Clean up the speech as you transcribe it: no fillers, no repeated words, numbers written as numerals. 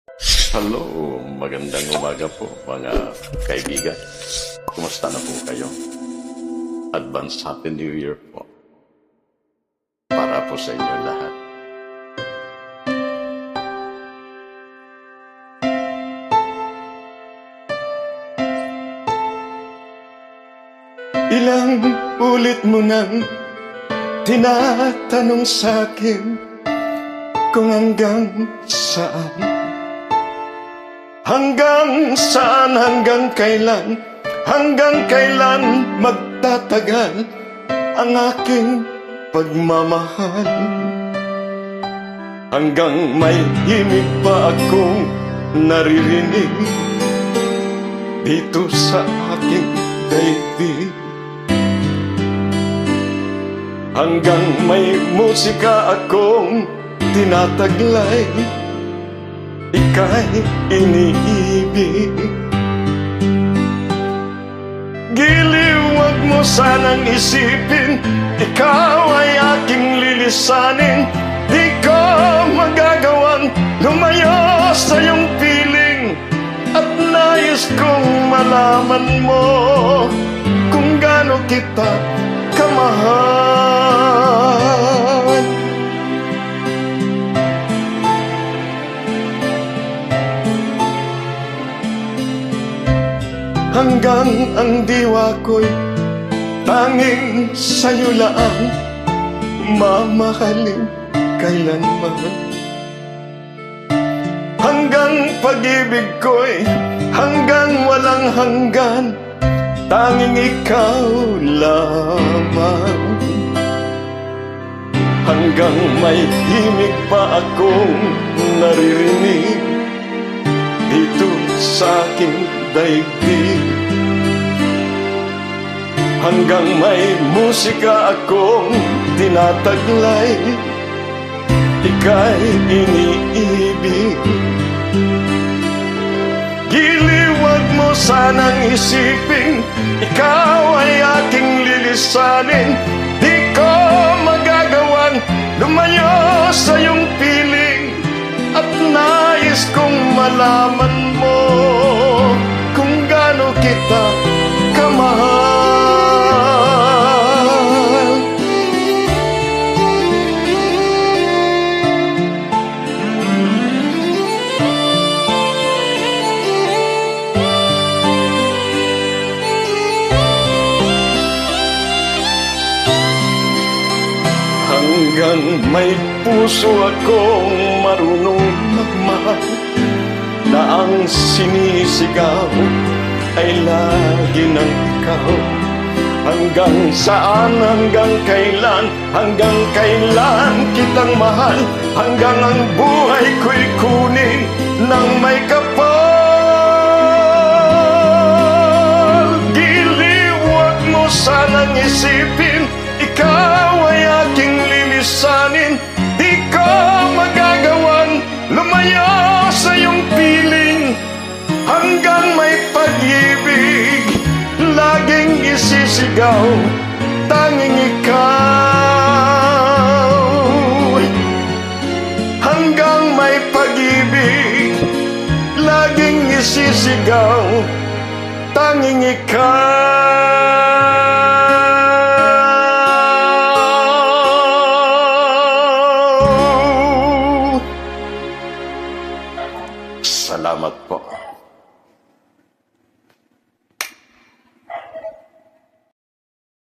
Hello, magandang umaga po mga kaibigan. Kumusta na po kayo? Advance Happy New Year po. Para po sa inyo lahat. Ilang ulit mo nang tinatanong sa'kin kung hanggang saan, hanggang kailan magtatagal ang aking pagmamahal. Hanggang may himig pa akong naririnig dito sa aking daigdig. Hanggang may musika akong tinataglay, ika'y iniibig. Giliw, wag mo sanang isipin, ikaw ay aking lilisanin. Di ko magagawang lumayo sa iyong piling, at nais kong malaman mo kung gaano kita kamahal. Hanggang ang diwa ko'y tanging sa'yo lang mamahalin kailanman. Hanggang pag-ibig ko'y hanggang walang hanggan, tanging ikaw lamang. Hanggang may himig pa akong naririnig dito sa aking daigdig. Hanggang may musika akong tinataglay, ika'y iniibig. Giliw, wag mo sanang isipin, ikaw ay aking lilisanin. Di ko magagawang lumayo sa iyong piling, at nais kong malaman mo kung gaano kita kamahal. Hanggang may puso akong marunong magmahal, na ang sinisigaw ay lagi ng ikaw. Hanggang saan, hanggang kailan kitang mahal, hanggang ang buhay ko'y kunin ng may kapal. Giliw, wag mo sanang isipin, ikaw ay aking lilisanin. Di ko magagawang lumayo sa iyong piling, hanggang may pag-ibig laging isisigaw, tanging ikaw. Hanggang may pag-ibig laging isisigaw, tanging ikaw. Salamat po.